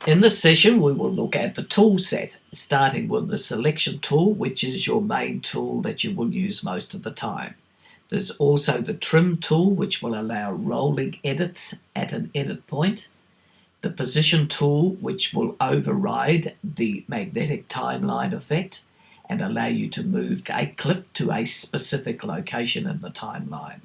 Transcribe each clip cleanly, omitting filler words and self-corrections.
In this session, we will look at the tool set, starting with the selection tool, which is your main tool that you will use most of the time. There's also the trim tool, which will allow rolling edits at an edit point. The position tool, which will override the magnetic timeline effect and allow you to move a clip to a specific location in the timeline.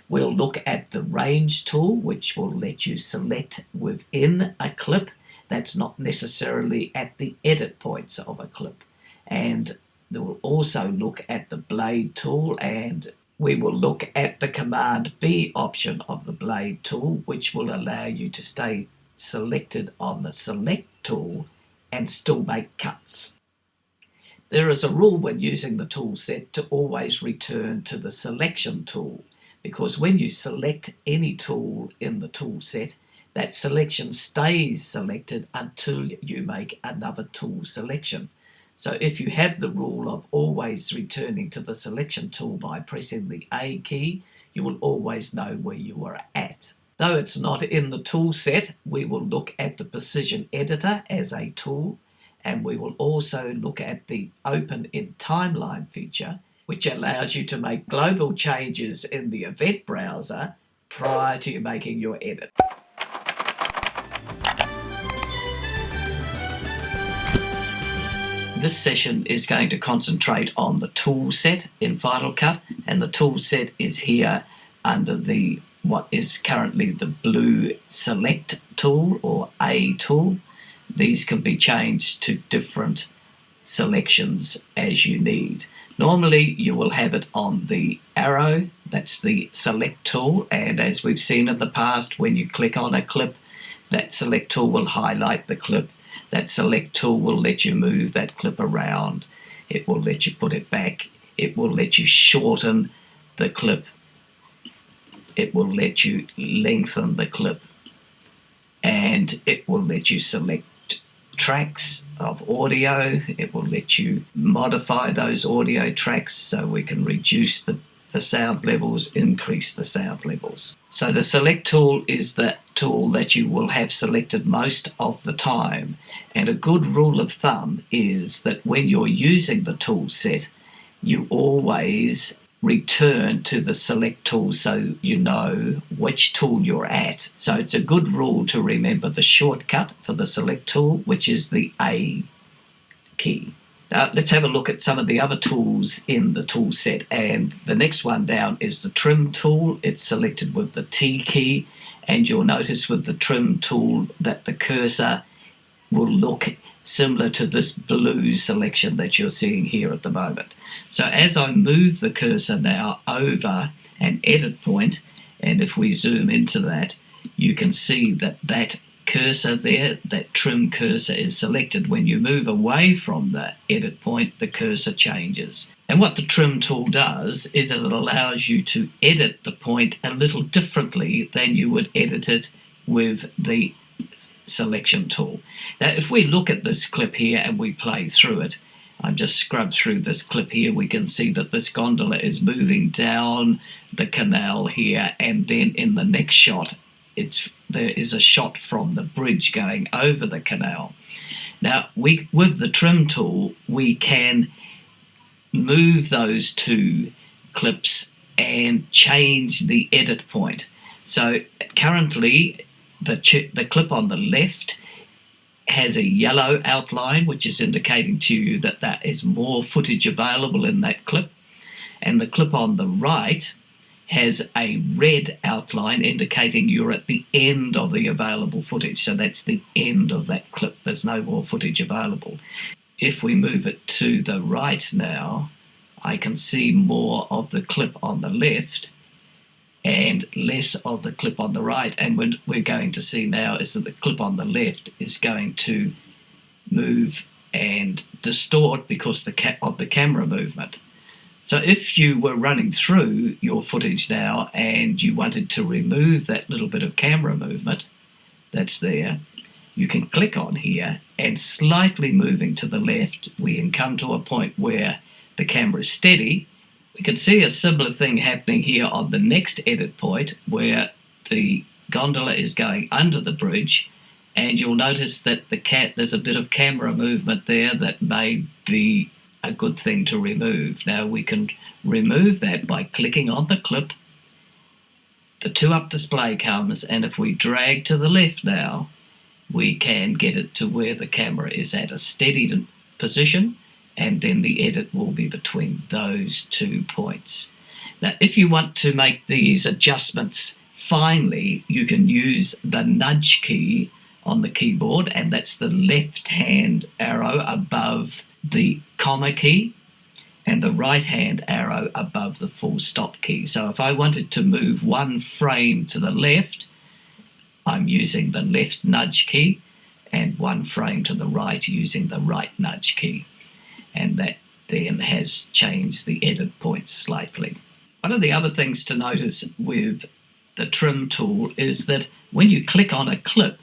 We'll look at the range tool, which will let you select within a clip that's not necessarily at the edit points of a clip. And we'll also look at the blade tool, and we will look at the Command B option of the blade tool, which will allow you to stay selected on the select tool and still make cuts. There is a rule when using the tool set to always return to the selection tool, because when you select any tool in the tool set, that selection stays selected until you make another tool selection. So if you have the rule of always returning to the selection tool by pressing the A key, you will always know where you are at. Though it's not in the tool set, we will look at the Precision Editor as a tool, and we will also look at the Open in Timeline feature, which allows you to make global changes in the event browser prior to you making your edit. This session is going to concentrate on the tool set in Final Cut, and the tool set is here under the what is currently the blue Select tool or A tool. These can be changed to different selections as you need. Normally you will have it on the arrow, that's the Select tool, and as we've seen in the past, when you click on a clip, that Select tool will highlight the clip. That Select tool will let you move that clip around. It will let you put it back. It will let you shorten the clip. It will let you lengthen the clip. And it will let you select tracks of audio. It will let you modify those audio tracks so we can reduce the sound levels, increase the sound levels. So the Select tool is the tool that you will have selected most of the time, and a good rule of thumb is that when you're using the tool set, you always return to the Select tool so you know which tool you're at. So it's a good rule to remember the shortcut for the Select tool, which is the A key. Now let's have a look at some of the other tools in the tool set, and the next one down is the Trim tool. It's selected with the T key, and you'll notice with the Trim tool that the cursor will look similar to this blue selection that you're seeing here at the moment. So as I move the cursor now over an edit point, and if we zoom into that, you can see that that cursor there, that trim cursor, is selected. When you move away from the edit point, the cursor changes. And what the trim tool does is it allows you to edit the point a little differently than you would edit it with the selection tool. Now if we look at this clip here and we play through it, I've just scrubbed through this clip here, we can see that this gondola is moving down the canal here, and then in the next shot there is a shot from the bridge going over the canal. Now with the trim tool we can move those two clips and change the edit point. So currently the clip on the left has a yellow outline, which is indicating to you that there is more footage available in that clip, and the clip on the right has a red outline indicating you're at the end of the available footage. So that's the end of that clip. There's no more footage available. If we move it to the right now, I can see more of the clip on the left and less of the clip on the right. And what we're going to see now is that the clip on the left is going to move and distort because of the camera movement. So if you were running through your footage now and you wanted to remove that little bit of camera movement that's there, you can click on here, and slightly moving to the left, we can come to a point where the camera is steady. We can see a similar thing happening here on the next edit point where the gondola is going under the bridge and you'll notice that there's a bit of camera movement there that may be a good thing to remove. Now we can remove that by clicking on the clip. The 2-up display comes, and if we drag to the left now, we can get it to where the camera is at a steady position, and then the edit will be between those 2 points. Now, if you want to make these adjustments finely, you can use the nudge key on the keyboard, and that's the left-hand arrow above the comma key and the right-hand arrow above the full stop key. So if I wanted to move 1 frame to the left, I'm using the left nudge key, and 1 frame to the right using the right nudge key. And that then has changed the edit point slightly. One of the other things to notice with the trim tool is that when you click on a clip,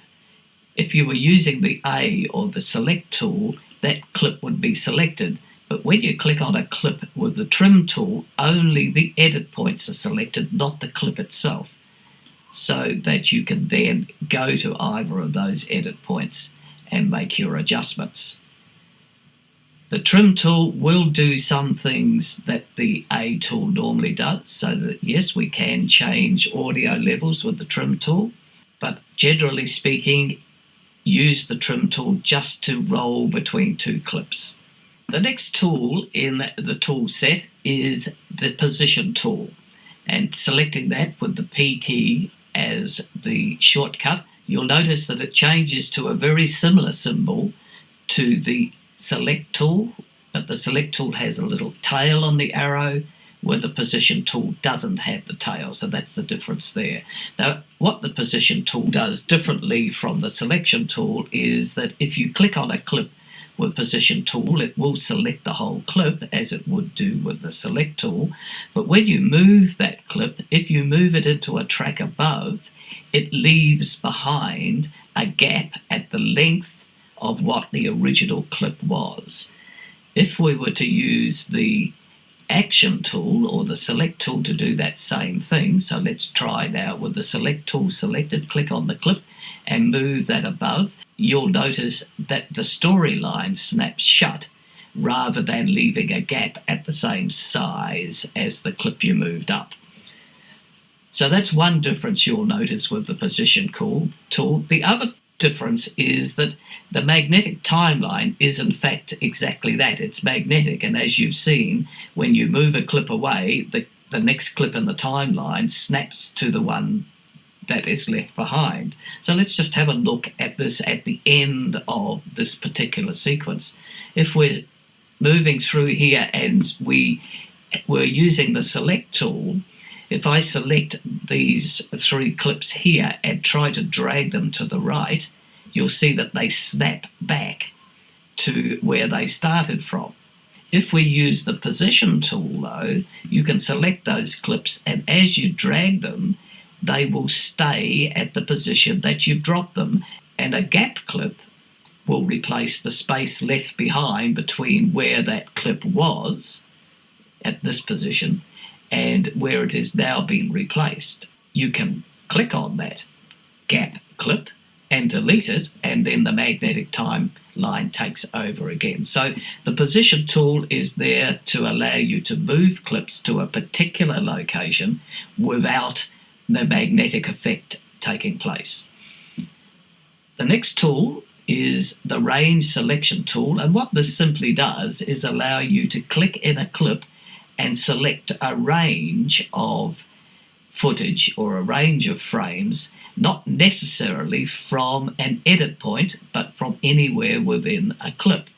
if you were using the A or the select tool, that clip would be selected. But when you click on a clip with the trim tool, only the edit points are selected, not the clip itself, so that you can then go to either of those edit points and make your adjustments. The trim tool will do some things that the A tool normally does, so that yes, we can change audio levels with the trim tool, but generally speaking, use the trim tool just to roll between 2 clips. The next tool in the tool set is the position tool, and selecting that with the P key as the shortcut, you'll notice that it changes to a very similar symbol to the select tool, but the select tool has a little tail on the arrow where the position tool doesn't have the tail, so that's the difference there. Now, what the position tool does differently from the selection tool is that if you click on a clip with position tool, it will select the whole clip as it would do with the select tool, but when you move that clip, if you move it into a track above, it leaves behind a gap at the length of what the original clip was. If we were to use the action tool or the select tool to do that same thing, so let's try now with the select tool selected, click on the clip and move that above, you'll notice that the storyline snaps shut rather than leaving a gap at the same size as the clip you moved up. So that's one difference you'll notice with the position tool. The other difference is that the magnetic timeline is in fact exactly that. It's magnetic, and as you've seen, when you move a clip away, the next clip in the timeline snaps to the one that is left behind. So let's just have a look at this at the end of this particular sequence. If we're moving through here and we were using the select tool, if I select these 3 clips here and try to drag them to the right, you'll see that they snap back to where they started from. If we use the position tool though, you can select those clips, and as you drag them, they will stay at the position that you've dropped them, and a gap clip will replace the space left behind between where that clip was at this position and where it has now been replaced. You can click on that gap clip and delete it, and then the magnetic timeline takes over again. So the position tool is there to allow you to move clips to a particular location without the magnetic effect taking place. The next tool is the range selection tool, and what this simply does is allow you to click in a clip and select a range of footage or a range of frames, not necessarily from an edit point, but from anywhere within a clip.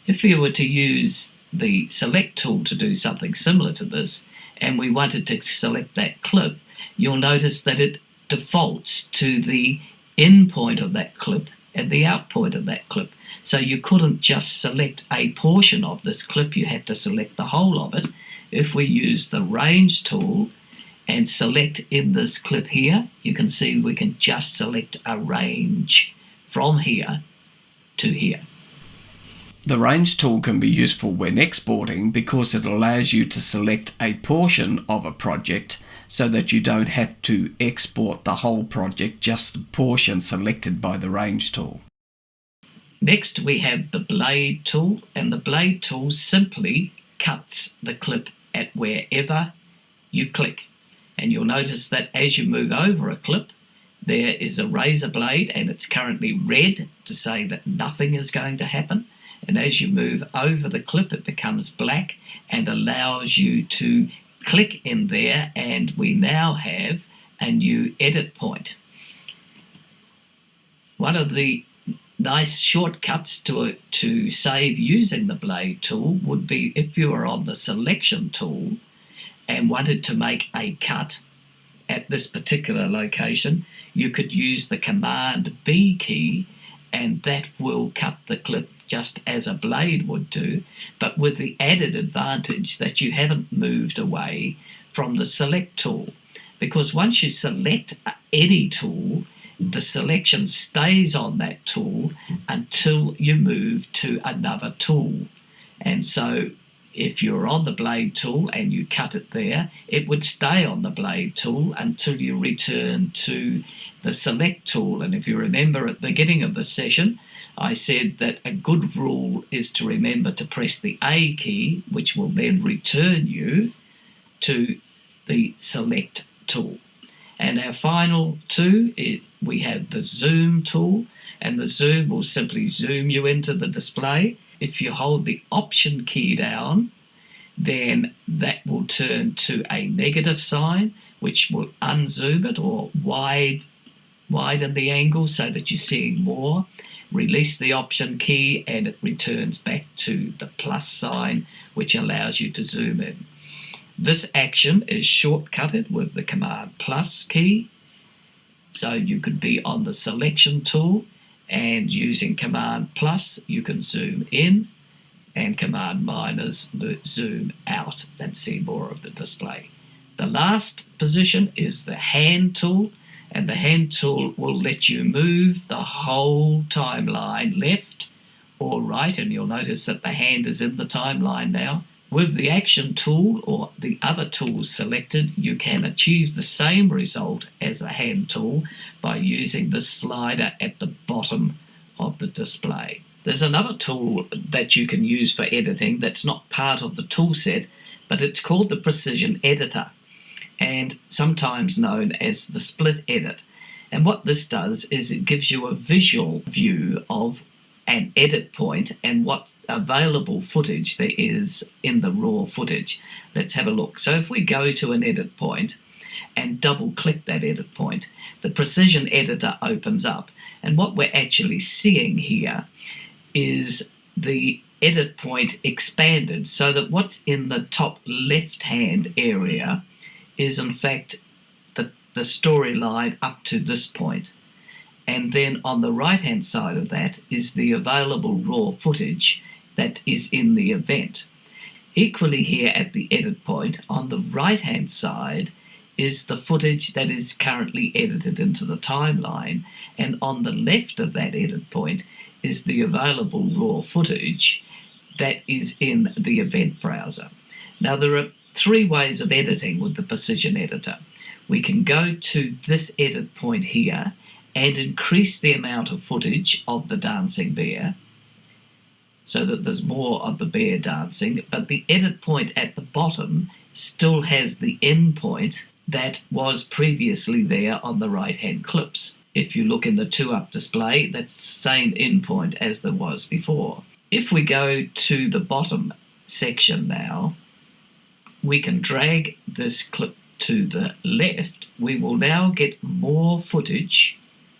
If we were to use the select tool to do something similar to this, and we wanted to select that clip, you'll notice that it defaults to the in point of that clip and the out point of that clip. So you couldn't just select a portion of this clip, you had to select the whole of it. If we use the range tool and select in this clip here, you can see we can just select a range from here to here. The range tool can be useful when exporting because it allows you to select a portion of a project so that you don't have to export the whole project, just the portion selected by the range tool. Next we have the blade tool, and the blade tool simply cuts the clip at wherever you click. And you'll notice that as you move over a clip, there is a razor blade and it's currently red to say that nothing is going to happen. And as you move over the clip, it becomes black and allows you to click in there, and we now have a new edit point. One of the nice shortcuts to save using the blade tool would be if you were on the selection tool and wanted to make a cut at this particular location, you could use the Command B key, and that will cut the clip just as a blade would do, but with the added advantage that you haven't moved away from the select tool. Because once you select any tool, the selection stays on that tool until you move to another tool. And so if you're on the blade tool and you cut it there, it would stay on the blade tool until you return to the select tool. And if you remember at the beginning of the session, I said that a good rule is to remember to press the A key, which will then return you to the select tool. And our final two, we have the zoom tool, and the zoom will simply zoom you into the display. If you hold the Option key down, then that will turn to a negative sign, which will unzoom it or widen the angle so that you're seeing more. Release the Option key and it returns back to the plus sign, which allows you to zoom in. This action is shortcutted with the Command plus key, so you could be on the selection tool and using Command plus you can zoom in, and Command minus zoom out and see more of the display. The last position is the hand tool, and the hand tool will let you move the whole timeline left or right, and you'll notice that the hand is in the timeline now. With the action tool or the other tools selected, you can achieve the same result as a hand tool by using the slider at the bottom of the display. There's another tool that you can use for editing that's not part of the tool set, but it's called the Precision Editor, and sometimes known as the Split Edit. And what this does is it gives you a visual view of an edit point and what available footage there is in the raw footage. Let's have a look. So if we go to an edit point and double click that edit point, the Precision Editor opens up, and what we're actually seeing here is the edit point expanded so that what's in the top left hand area is in fact the storyline up to this point. And then on the right hand side of that is the available raw footage that is in the event. Equally here at the edit point, on the right hand side is the footage that is currently edited into the timeline, and on the left of that edit point is the available raw footage that is in the event browser. Now there are three ways of editing with the Precision Editor. We can go to this edit point here and increase the amount of footage of the dancing bear so that there's more of the bear dancing, but the edit point at the bottom still has the end point that was previously there on the right hand clips. If you look in the 2-up display, that's the same end point as there was before. If we go to the bottom section now, we can drag this clip to the left. We will now get more footage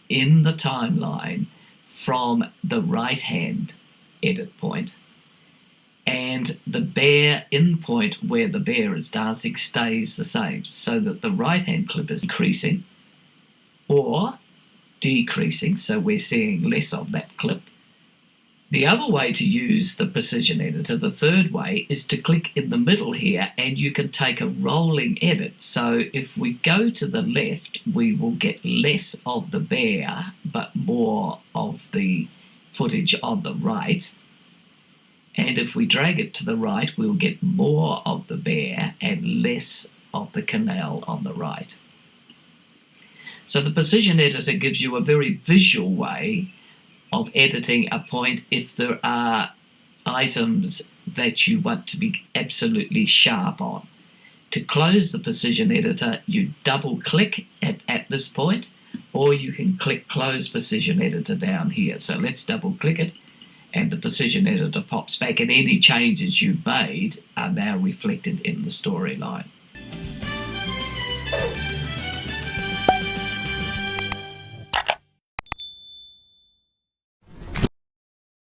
in the timeline from the right hand edit point, and the bear in point where the bear is dancing stays the same, so that the right hand clip is increasing or decreasing, so we're seeing less of that clip. The other way to use the Precision Editor, the third way, is to click in the middle here and you can take a rolling edit. So if we go to the left, we will get less of the bear but more of the footage on the right. And if we drag it to the right, we'll get more of the bear and less of the canal on the right. So the position editor gives you a very visual way of editing a point if there are items that you want to be absolutely sharp on. To close the position editor, you double click at this point, or you can click close position editor down here. So let's double click it, and the position editor pops back, and any changes you made are now reflected in the storyline.